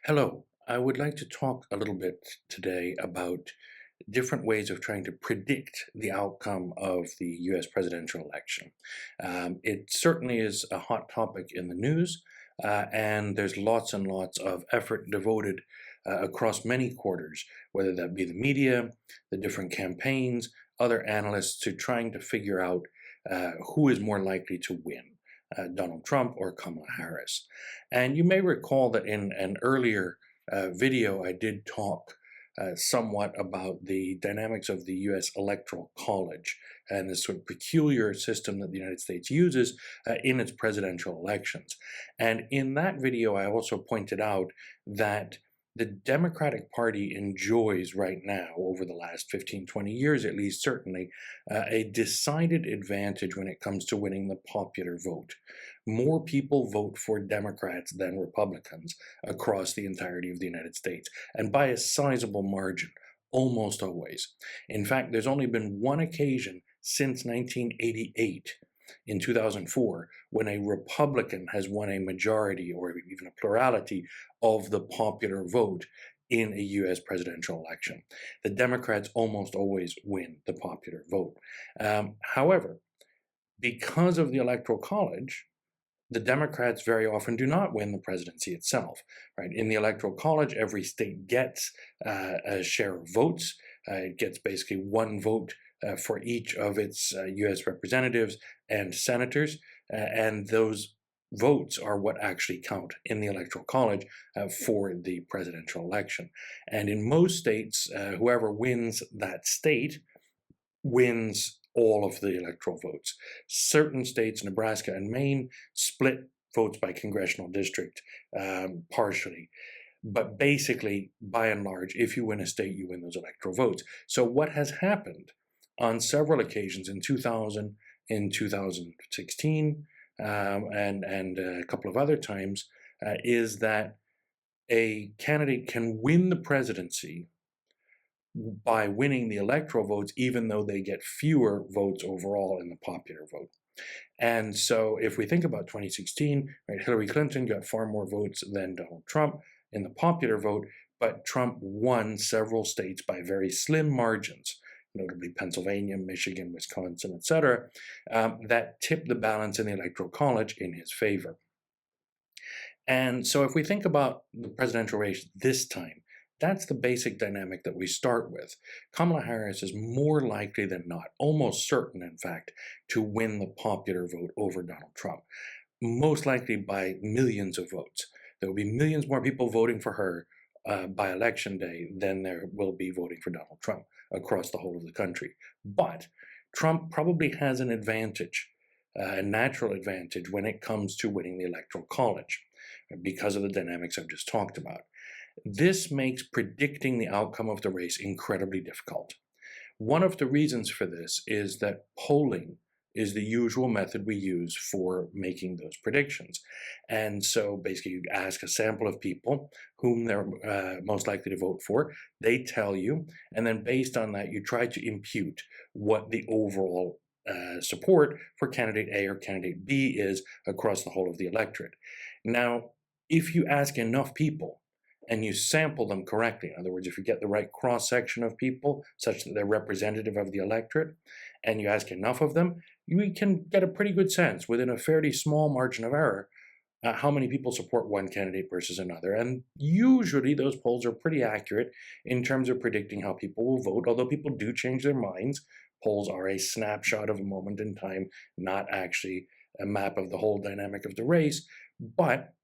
Hello. I would like to talk a little bit today about different ways of trying to predict the outcome of the US presidential election. It certainly is a hot topic in the news, and there's lots and lots of effort devoted across many quarters, whether that be the media, the different campaigns, other analysts, to trying to figure out who is more likely to win. Donald Trump or Kamala Harris. And you may recall that in an earlier video, I did talk somewhat about the dynamics of the US Electoral College and this sort of peculiar system that the United States uses in its presidential elections. And in that video, I also pointed out that the Democratic Party enjoys right now, over the last 15, 20 years at least, certainly, a decided advantage when it comes to winning the popular vote. More people vote for Democrats than Republicans across the entirety of the United States, and by a sizable margin, almost always. In fact, there's only been one occasion since 1988, in 2004, when a Republican has won a majority or even a plurality of the popular vote in a US presidential election. The Democrats almost always win the popular vote. However, because of the Electoral College, the Democrats very often do not win the presidency itself. Right? In the Electoral College, every state gets a share of votes. It gets basically one vote for each of its U.S. representatives and senators, and those votes are what actually count in the Electoral College for the presidential election. And in most states, whoever wins that state wins all of the electoral votes. Certain states, Nebraska and Maine, split votes by congressional district partially. But basically, by and large, if you win a state, you win those electoral votes. So what has happened on several occasions in 2000, in 2016, and a couple of other times, is that a candidate can win the presidency by winning the electoral votes, even though they get fewer votes overall in the popular vote. And so if we think about 2016, right, Hillary Clinton got far more votes than Donald Trump in the popular vote, but Trump won several states by very slim margins, notably Pennsylvania, Michigan, Wisconsin, etc., that tipped the balance in the Electoral College in his favor. And so if we think about the presidential race this time, that's the basic dynamic that we start with. Kamala Harris is more likely than not, almost certain, in fact, to win the popular vote over Donald Trump, most likely by millions of votes. There will be millions more people voting for her by election day than there will be voting for Donald Trump across the whole of the country. But Trump probably has an advantage, a natural advantage, when it comes to winning the Electoral College because of the dynamics I've just talked about. This makes predicting the outcome of the race incredibly difficult. One of the reasons for this is that polling is the usual method we use for making those predictions. And so basically you ask a sample of people whom they're most likely to vote for, they tell you, and then based on that you try to impute what the overall support for candidate A or candidate B is across the whole of the electorate. Now, if you ask enough people, and you sample them correctly, in other words, if you get the right cross-section of people such that they're representative of the electorate, and you ask enough of them, you can get a pretty good sense, within a fairly small margin of error, how many people support one candidate versus another. And usually those polls are pretty accurate in terms of predicting how people will vote, although people do change their minds. Polls are a snapshot of a moment in time, not actually a map of the whole dynamic of the race, but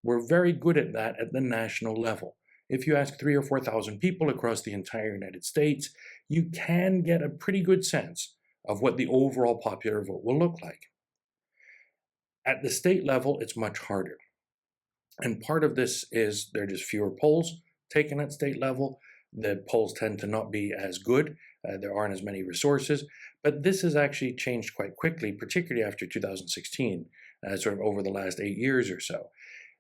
we're very good at that at the national level. If you ask 3,000 or 4,000 people across the entire United States, you can get a pretty good sense of what the overall popular vote will look like. At the state level, it's much harder. And part of this is there are just fewer polls taken at state level. The polls tend to not be as good. There aren't as many resources. But this has actually changed quite quickly, particularly after 2016, sort of over the last 8 years or so.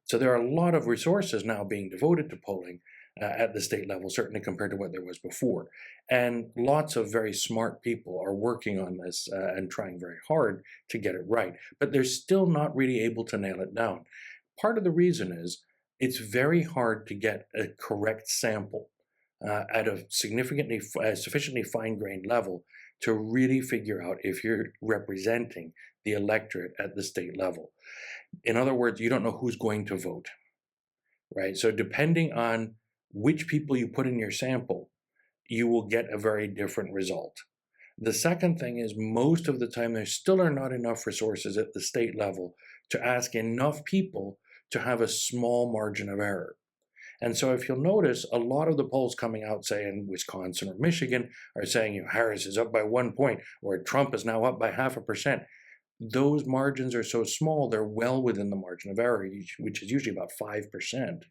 So there are a lot of resources now being devoted to polling at the state level, certainly compared to what there was before. And lots of very smart people are working on this and trying very hard to get it right. But they're still not really able to nail it down. Part of the reason is it's very hard to get a correct sample at a sufficiently fine-grained level to really figure out if you're representing the electorate at the state level. In other words, you don't know who's going to vote, right? So depending on which people you put in your sample, you will get a very different result. The second thing is, most of the time there still are not enough resources at the state level to ask enough people to have a small margin of error. And so if you'll notice, a lot of the polls coming out, say in Wisconsin or Michigan, are saying, Harris is up by 1 point, or Trump is now up by 0.5%. Those margins are so small, they're well within the margin of error, which is usually about 5%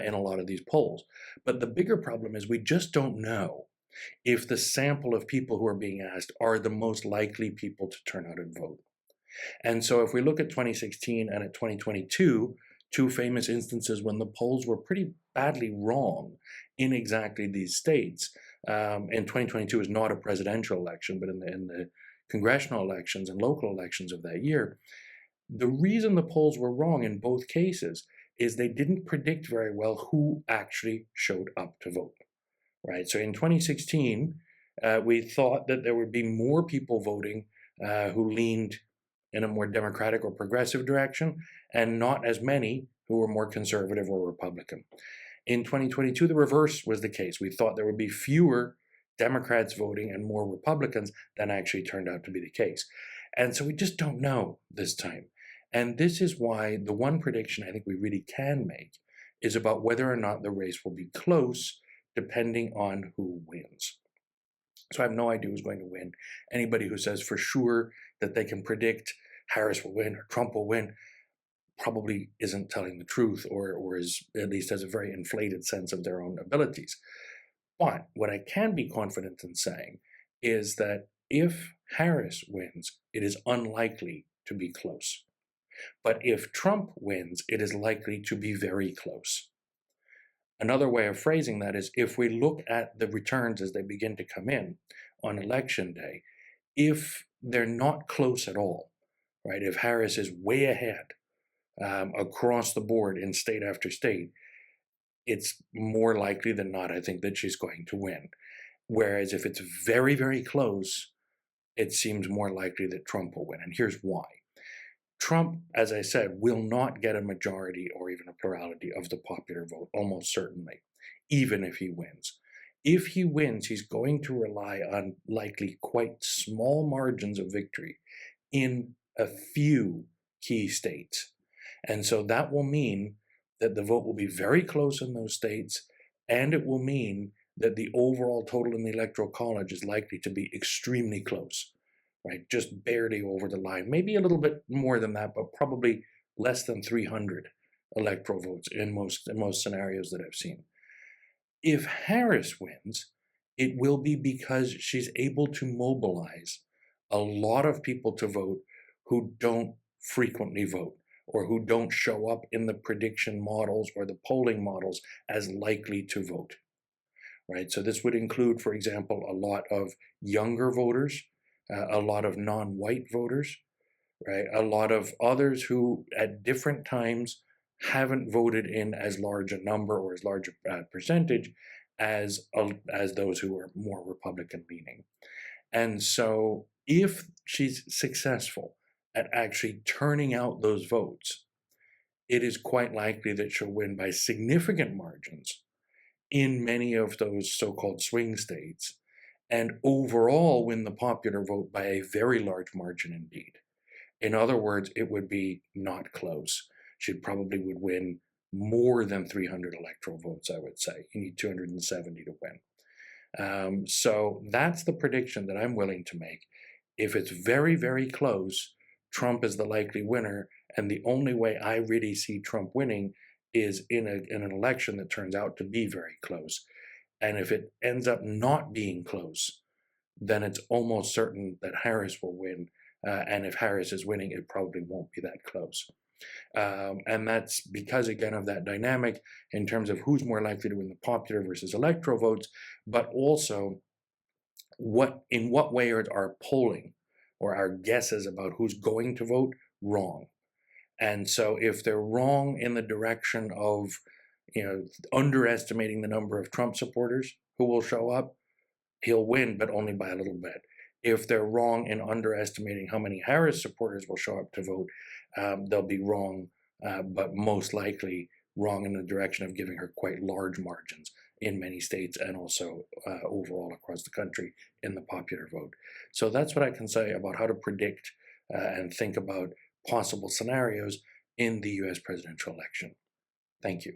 in a lot of these polls. But the bigger problem is we just don't know if the sample of people who are being asked are the most likely people to turn out and vote. And so if we look at 2016 and at 2022, two famous instances when the polls were pretty badly wrong in exactly these states. And 2022 is not a presidential election, but in the congressional elections and local elections of that year, the reason the polls were wrong in both cases is they didn't predict very well who actually showed up to vote, right? So in 2016, we thought that there would be more people voting who leaned in a more democratic or progressive direction, and not as many who were more conservative or Republican. In 2022, the reverse was the case. We thought there would be fewer Democrats voting and more Republicans than actually turned out to be the case. And so we just don't know this time. And this is why the one prediction I think we really can make is about whether or not the race will be close, depending on who wins. So I have no idea who's going to win. Anybody who says for sure that they can predict Harris will win or Trump will win probably isn't telling the truth, or is at least has a very inflated sense of their own abilities. But what I can be confident in saying is that if Harris wins, it is unlikely to be close. But if Trump wins, it is likely to be very close. Another way of phrasing that is, if we look at the returns as they begin to come in on election day, if they're not close at all, right, if Harris is way ahead across the board in state after state, it's more likely than not, I think, that she's going to win. Whereas if it's very, very close, it seems more likely that Trump will win. And here's why. Trump, as I said, will not get a majority or even a plurality of the popular vote, almost certainly, even if he wins. If he wins, he's going to rely on likely quite small margins of victory in a few key states. And so that will mean that the vote will be very close in those states, and it will mean that the overall total in the Electoral College is likely to be extremely close, right? Just barely over the line. Maybe a little bit more than that, but probably less than 300 electoral votes in most scenarios that I've seen. If Harris wins, it will be because she's able to mobilize a lot of people to vote who don't frequently vote, or who don't show up in the prediction models or the polling models as likely to vote, right? So this would include, for example, a lot of younger voters, a lot of non-white voters, right? A lot of others who at different times haven't voted in as large a number or as large a percentage as those who are more Republican leaning. And so if she's successful at actually turning out those votes, it is quite likely that she'll win by significant margins in many of those so-called swing states, and overall win the popular vote by a very large margin indeed. In other words, it would be not close. She probably would win more than 300 electoral votes, I would say. You need 270 to win. So that's the prediction that I'm willing to make. If it's very, very close, Trump is the likely winner, and the only way I really see Trump winning is in an election that turns out to be very close. And if it ends up not being close, then it's almost certain that Harris will win. And if Harris is winning, it probably won't be that close. And that's because, again, of that dynamic in terms of who's more likely to win the popular versus electoral votes, but also in what way are our polling or our guesses about who's going to vote wrong. And so if they're wrong in the direction of underestimating the number of Trump supporters who will show up, he'll win, but only by a little bit. If they're wrong in underestimating how many Harris supporters will show up to vote, they'll be wrong, but most likely wrong in the direction of giving her quite large margins in many states and also overall across the country in the popular vote. So that's what I can say about how to predict and think about possible scenarios in the US presidential election. Thank you.